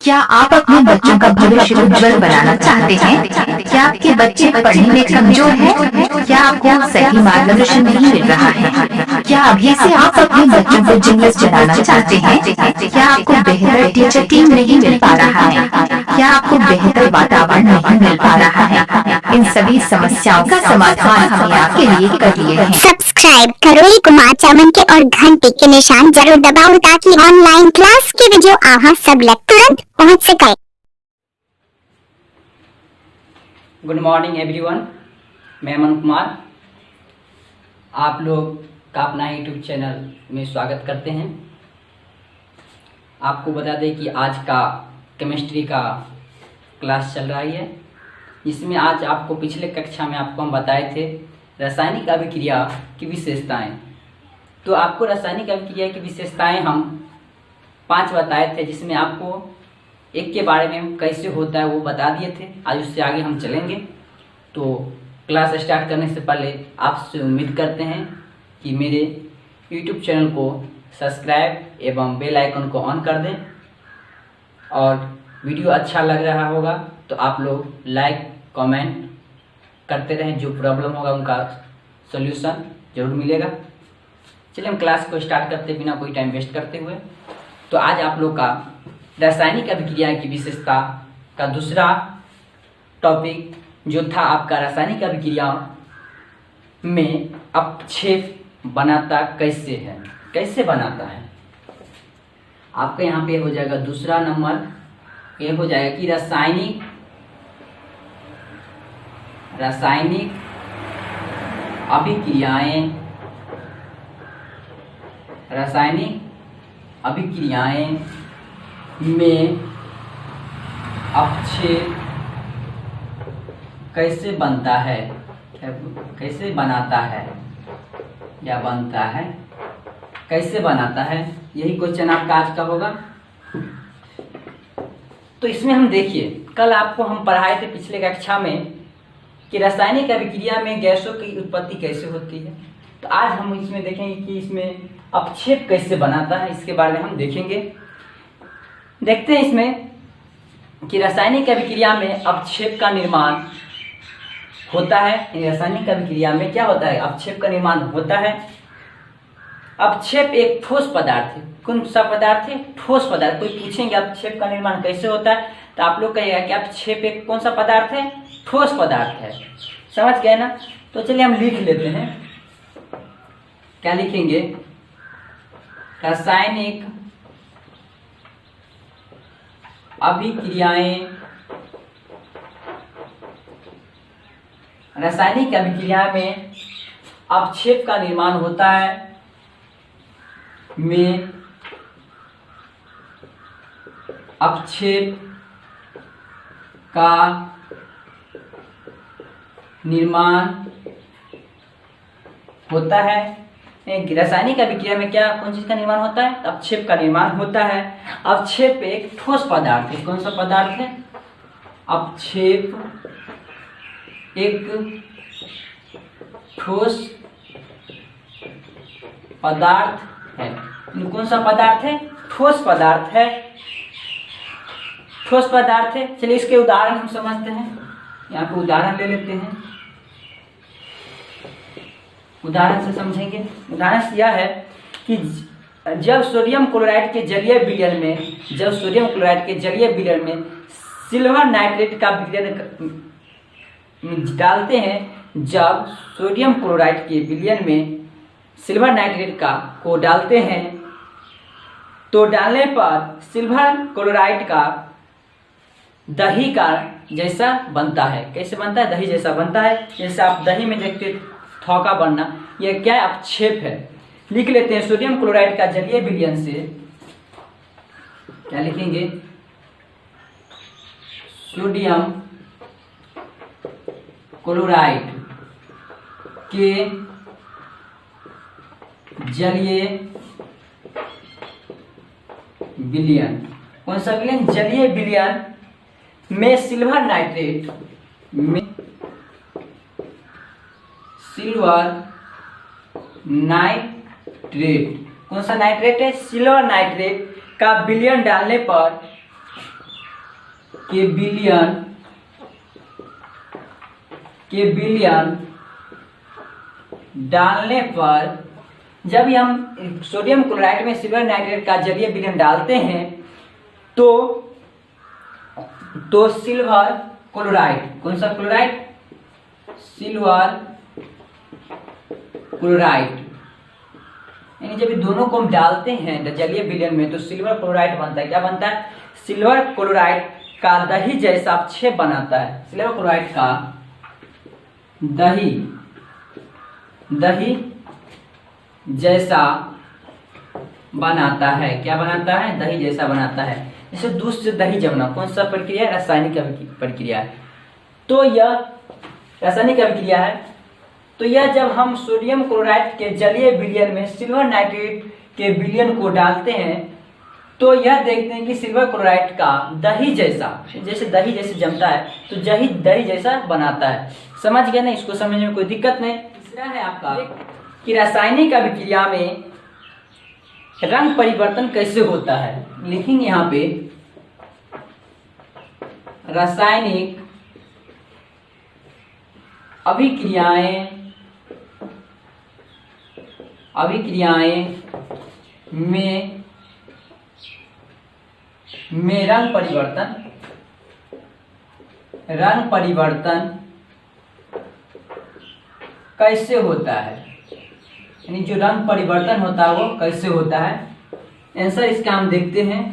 क्या आप अपने बच्चों का भविष्य उज्जवल बनाना चाहते हैं? क्या आपके बच्चे पढ़ने में कमजोर हैं? क्या आपको सही मार्गदर्शन नहीं मिल रहा है? क्या अभी से आप अपने बच्चों को जिम्मेदार चलाना चाहते हैं? क्या आपको बेहतर टीचर टीम नहीं मिल पा रहा है? क्या आपको बेहतर वातावरण नहीं मिल पा रहा है? इन सभी समस्याओं का समाधान हमने आपके लिए कर लिए हैं। सब्सक्राइब करो कुमार चमन के और घंटे के निशान जरूर दबाओ ताकि ऑनलाइन क्लास की वीडियो आहा सब लग तुरंत पहुंच सके। गुड मॉर्निंग एवरीवन, मैं अमन कुमार आप लोग का अपना यूट्यूब चैनल में स्वागत करते हैं। आपको बता दें कि आज का केमिस्ट्री का क्लास चल रही है, जिसमें आज आपको पिछले कक्षा में आपको हम बताए थे रासायनिक अभिक्रिया की विशेषताएं। तो आपको रासायनिक अभिक्रिया की विशेषताएं हम 5 बताए थे, जिसमें आपको एक के बारे में कैसे होता है वो बता दिए थे। आज उससे आगे हम चलेंगे। तो क्लास स्टार्ट करने से पहले आपसे उम्मीद करते हैं कि मेरे यूट्यूब चैनल को सब्सक्राइब एवं बेल आइकन को ऑन कर दें, और वीडियो अच्छा लग रहा होगा तो आप लोग लाइक कमेंट करते रहें। जो प्रॉब्लम होगा उनका सॉल्यूशन जरूर मिलेगा। चलिए हम क्लास को स्टार्ट करते बिना कोई टाइम वेस्ट करते हुए। तो आज आप लोग का रासायनिक अभिक्रिया की विशेषता का दूसरा टॉपिक जो था आपका रासायनिक अभिक्रिया में अपक्षेप बनाता कैसे है, कैसे बनाता है। आपका यहाँ पे हो जाएगा दूसरा नंबर, ये हो जाएगा कि रासायनिक अभिक्रियाएं में अपक्षेप कैसे बनता है, कैसे बनाता है या बनता है, कैसे बनाता है, यही क्वेश्चन आपका आज का होगा। तो इसमें हम देखिए, कल आपको हम पढ़ाए थे पिछले कक्षा में कि रासायनिक अभिक्रिया में गैसों की उत्पत्ति कैसे होती है। तो आज हम इसमें देखेंगे कि इसमें अपक्षेप कैसे बनाता है, इसके बारे में हम देखेंगे। देखते हैं इसमें कि रासायनिक अभिक्रिया में अपक्षेप का निर्माण होता है। रासायनिक अभिक्रिया में क्या होता है, अपक्षेप का निर्माण होता है। अपक्षेप एक ठोस पदार्थ है। कौन सा पदार्थ है? ठोस पदार्थ। कोई पूछेंगे अपक्षेप का निर्माण कैसे होता है, तो आप लोग कहिएगा कि अपक्षेप एक कौन सा पदार्थ है? ठोस पदार्थ है। समझ गए ना? तो चलिए हम लिख लेते हैं। क्या लिखेंगे? रासायनिक अभिक्रियाएं, रासायनिक अभिक्रिया में अपक्षेप का निर्माण होता है में अपक्षेप का निर्माण होता है। रासायनिक अभिक्रिया में क्या, कौन चीज का निर्माण होता है? अपक्षेप का निर्माण होता है। अपक्षेप एक ठोस पदार्थ है। कौन सा पदार्थ है? अपक्षेप एक ठोस पदार्थ है। कौन सा पदार्थ है? ठोस पदार्थ है। ठोस पदार्थ है। चलिए इसके उदाहरण हम समझते हैं। यहाँ पे उदाहरण ले लेते हैं, उदाहरण से समझेंगे। उदाहरण यह है कि जब सोडियम क्लोराइड के जलीय विलयन में सिल्वर नाइट्रेट का विलयन डालते हैं, जब सोडियम क्लोराइड के विलयन में सिल्वर नाइट्रेट को डालते हैं, तो डालने पर सिल्वर क्लोराइड का दही का जैसा बनता है। कैसे बनता है? दही जैसा बनता है। जैसे आप दही में देखते थौका बनना, यह क्या है? अपक्षेप है। लिख लेते हैं सोडियम क्लोराइड का जलीय विलयन से क्या लिखेंगे? सोडियम क्लोराइड के जलीय विलयन। कौन सा विलयन? जलीय विलयन में सिल्वर नाइट्रेट कौन सा नाइट्रेट है? सिल्वर नाइट्रेट का विलयन डालने पर के विलयन डालने पर, जब हम सोडियम क्लोराइड में सिल्वर नाइट्रेट का जलीय विलयन डालते हैं तो सिल्वर क्लोराइड, कौन सा क्लोराइड? सिल्वर क्लोराइड, यानी जब ये दोनों को हम डालते हैं जलीय विलयन में तो सिल्वर क्लोराइड बनता है। क्या बनता है? सिल्वर क्लोराइड का दही जैसा अपक्षेप बनाता है। सिल्वर क्लोराइड का दही जैसा बनाता है। क्या बनाता है? दही जैसा बनाता है। जैसे दूध से दही जमना, कौन सा प्रक्रिया? रासायनिक प्रक्रिया है। तो यह रासायनिक अभिक्रिया है। तो यह जब हम सोडियम क्लोराइड के जलीय विलयन में सिल्वर नाइट्रेट के विलयन को डालते हैं तो यह देखते हैं कि सिल्वर क्लोराइड का दही जैसा, जैसे दही जैसे जमता है तो दही जैसा बनाता है। समझ गए ना? इसको समझने में कोई दिक्कत नहीं। तीसरा है आपका कि रासायनिक अभिक्रिया में रंग परिवर्तन कैसे होता है। लिखेंगे यहाँ पे रासायनिक अभिक्रियाएं में रंग परिवर्तन कैसे होता है, यानी जो रंग परिवर्तन होता है वो कैसे होता है। आंसर इसका हम देखते हैं।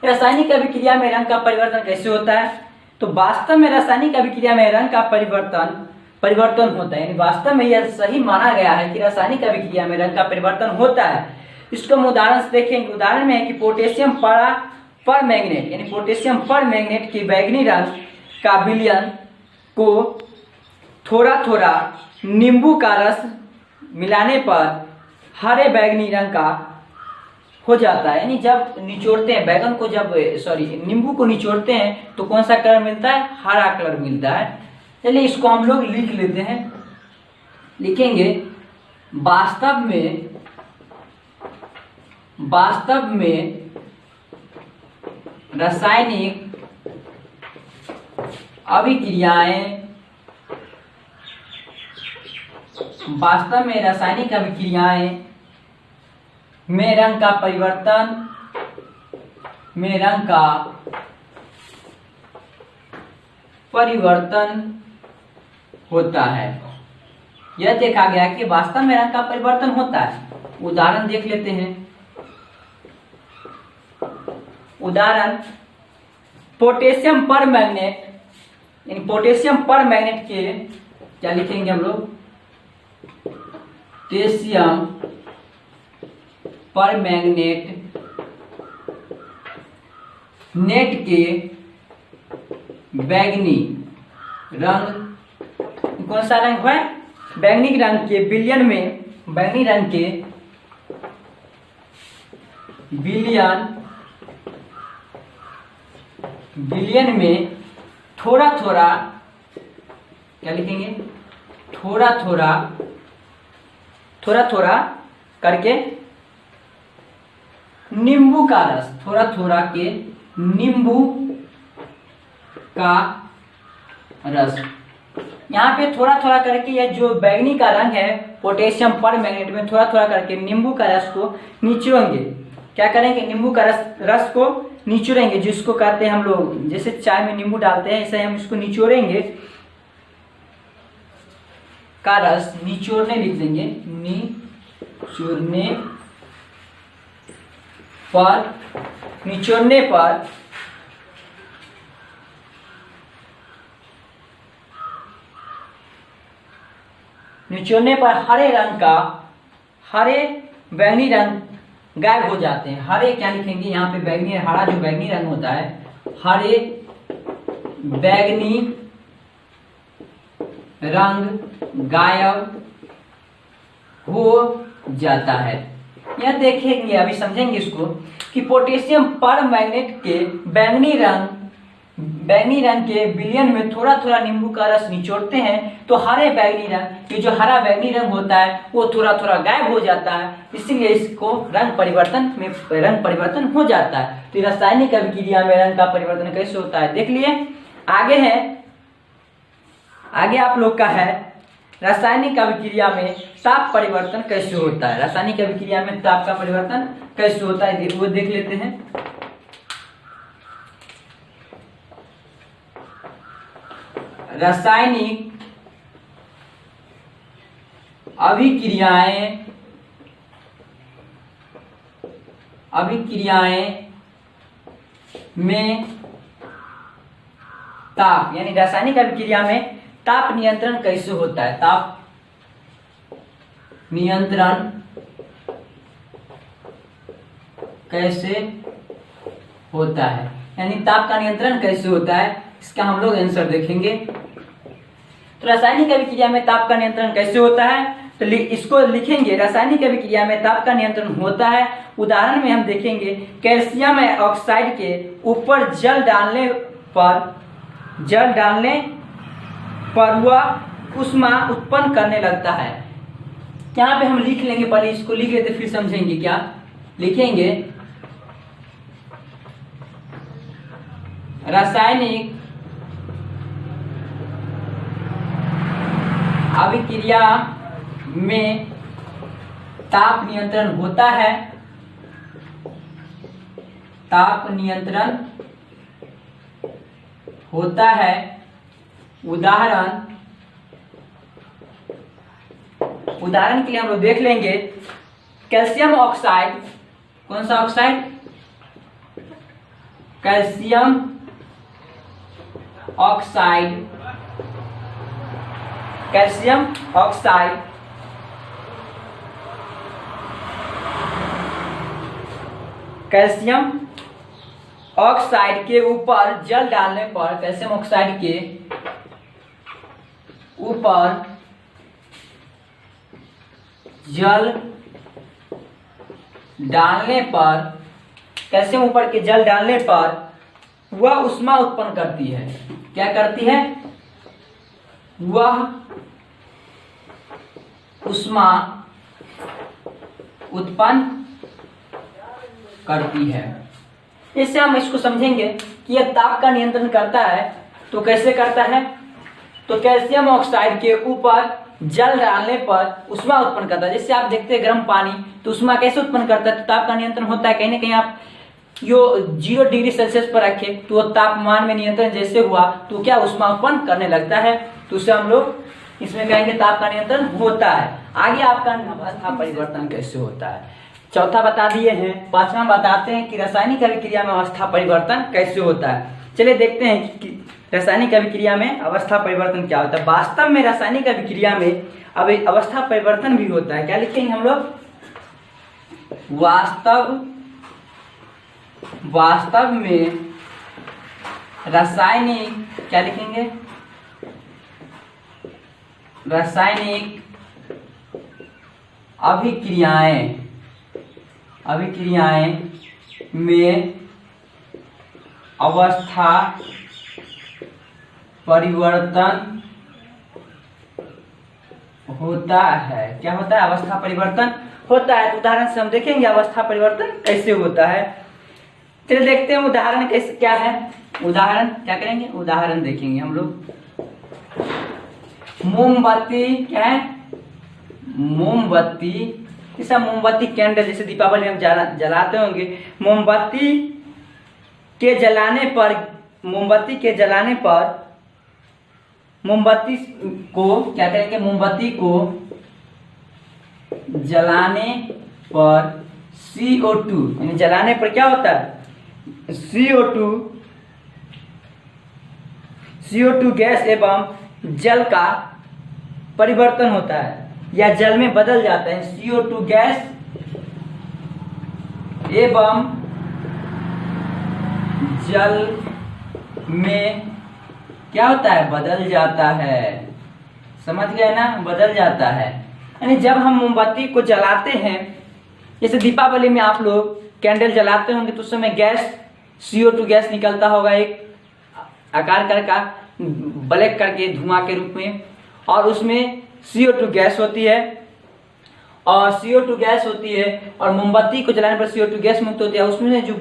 रासायनिक अभिक्रिया में रंग का परिवर्तन कैसे होता है? तो वास्तव में रासायनिक अभिक्रिया में रंग का परिवर्तन होता है, यानी वास्तव में यह सही माना गया है कि रासायनिक अभिक्रिया में रंग का परिवर्तन होता है। इसको हम उदाहरण से देखेंगे। उदाहरण में है कि पोटेशियम परमैंगनेट, यानी पोटेशियम परमैंगनेट के बैंगनी रंग का विलयन को थोड़ा थोड़ा नींबू का रस मिलाने पर हरे बैंगनी रंग का हो जाता है। यानी जब निचोड़ते हैं बैगन को, नींबू को निचोड़ते हैं तो कौन सा कलर मिलता है? हरा कलर मिलता है। चलिए इसको हम लोग लिख लेते हैं। लिखेंगे वास्तव में रासायनिक अभिक्रियाएं में रंग का परिवर्तन होता है। यह देखा गया कि वास्तव में रंग का परिवर्तन होता है। उदाहरण देख लेते हैं। उदाहरण पोटेशियम परमैंगनेट, यानी पोटेशियम परमैंगनेट के क्या लिखेंगे हम लोग? पोटेशियम परमैंगनेट नेट के बैंगनी रंग, कौन सा रंग है? बैंगनी रंग के विलयन में, बैंगनी रंग के विलयन में थोड़ा थोड़ा क्या लिखेंगे? थोड़ा थोड़ा करके नींबू का रस, थोड़ा थोड़ा के नींबू का रस। यहाँ पे थोड़ा थोड़ा करके यह जो बैंगनी का रंग है पोटेशियम परमैंगनेट में थोड़ा थोड़ा करके नींबू का रस को निचोड़ेंगे। क्या करेंगे? नींबू का रस को निचोड़ेंगे, जिसको कहते हैं हम लोग, जैसे चाय में नींबू डालते हैं ऐसे हम इसको निचोड़ेंगे। का रस निचोड़ने लिख देंगे। निचोड़ने पर हरे बैंगनी रंग गायब हो जाते हैं। हरे क्या लिखेंगे? यहाँ पे बैंगनी, हरा जो बैंगनी रंग होता है, हरे बैंगनी रंग गायब हो जाता है। यह देखेंगे, अभी समझेंगे इसको कि पोटेशियम परमैंगनेट के बैंगनी रंग बैंगनी रंग के विलयन में थोड़ा थोड़ा नींबू का रस निचोड़ते हैं तो हरे बैंगनी रंग, ये जो हरा बैंगनी रंग होता है वो थोड़ा थोड़ा गायब हो जाता है, इसीलिए इसको रंग परिवर्तन हो जाता है। तो रासायनिक अभिक्रिया में रंग का परिवर्तन कैसे होता है देख लिए। आगे आप लोग का है रासायनिक अभिक्रिया में ताप परिवर्तन कैसे होता है। रासायनिक अभिक्रिया में ताप का परिवर्तन कैसे होता है वो देख लेते हैं। रासायनिक अभिक्रियाएं में ताप, यानी रासायनिक अभिक्रिया में ताप नियंत्रण कैसे होता है। ताप नियंत्रण कैसे होता है, यानी ताप का नियंत्रण कैसे होता है, इसका हम लोग आंसर देखेंगे। तो रासायनिक अभिक्रिया में ताप का नियंत्रण कैसे होता है, तो इसको लिखेंगे। रासायनिक अभिक्रिया में ताप का नियंत्रण होता है, उदाहरण में हम देखेंगे कैल्शियम ऑक्साइड के ऊपर जल डालने पर वह ऊष्मा उत्पन्न करने लगता है। यहाँ पे हम लिख लेंगे, पहले इसको लिख लेते फिर समझेंगे। क्या लिखेंगे, रासायनिक अभिक्रिया में ताप नियंत्रण होता है, ताप नियंत्रण होता है। उदाहरण के लिए हम लोग देख लेंगे कैल्शियम ऑक्साइड, कौन सा oxide, calcium oxide, calcium oxide calcium oxide के ऊपर जल डालने पर, कैल्शियम ऑक्साइड के ऊपर जल डालने पर, कैल्शियम ऊपर के जल डालने पर वह ऊष्मा उत्पन्न करती है। क्या करती है, वह ऊष्मा उत्पन्न करती है। इससे हम इसको समझेंगे कि यह ताप का नियंत्रण करता है तो कैसे करता है, तो कैल्शियम ऑक्साइड के ऊपर जल डालने पर ऊष्मा उत्पन्न करता है। जैसे आप देखते हैं गर्म पानी तो ऊष्मा कैसे उत्पन्न करता है, तो ताप का नियंत्रण होता है। कहीं ना कहीं आप यो 0 डिग्री सेल्सियस पर रखे तो वो तापमान में नियंत्रण जैसे हुआ तो क्या ऊष्मा उत्पन्न करने लगता है, तो उससे हम लोग इसमें कहेंगे ताप का नियंत्रण होता है। आगे आपका अवस्था परिवर्तन कैसे होता है, चौथा बता दिए हैं। पांचवा बताते हैं कि रासायनिक अभिक्रिया में अवस्था परिवर्तन कैसे होता है। चलिए देखते हैं कि रासायनिक अभिक्रिया में अवस्था परिवर्तन क्या होता है। वास्तव में रासायनिक अभिक्रिया में अवस्था परिवर्तन भी होता है। क्या लिखेंगे हम लोग, वास्तव में रासायनिक, क्या लिखेंगे, रासायनिक अभिक्रियाएं में अवस्था परिवर्तन होता है। क्या होता है, अवस्था परिवर्तन होता है। तो उदाहरण से हम देखेंगे अवस्था परिवर्तन कैसे होता है। चलिए देखते हैं उदाहरण कैसे क्या है। उदाहरण क्या करेंगे, उदाहरण देखेंगे हम लोग। मोमबत्ती, क्या है, मोमबत्ती, जैसा मोमबत्ती कैंडल जैसे दीपावली में हम जलाते होंगे। मोमबत्ती के जलाने पर मोमबत्ती को क्या करेंगे, मोमबत्ती को जलाने पर CO2, यानी जलाने पर क्या होता है, CO2 गैस एवं जल का परिवर्तन होता है या जल में बदल जाता है। CO2 गैस एवं जल में क्या होता है, बदल जाता है। समझ गए ना, बदल जाता है। यानी जब हम मोमबत्ती को जलाते हैं, जैसे दीपावली में आप लोग कैंडल जलाते होंगे तो उस समय गैस CO2 गैस निकलता होगा एक, आकार का ब्लैक करके धुआं के रूप में, और उसमें CO2 गैस होती है, और CO2 गैस होती है, और मोमबत्ती को जलाने पर CO2 गैस मुक्त होती है। उसमें से जो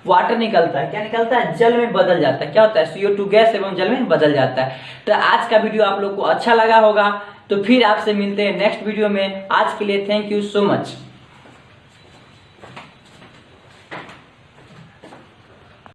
वाटर निकलता है, क्या निकलता है, जल में बदल जाता है। क्या होता है, CO2 गैस एवं जल में बदल जाता है। तो आज का वीडियो आप लोग को अच्छा लगा होगा, तो फिर आपसे मिलते हैं नेक्स्ट वीडियो में। आज के लिए थैंक यू सो मच।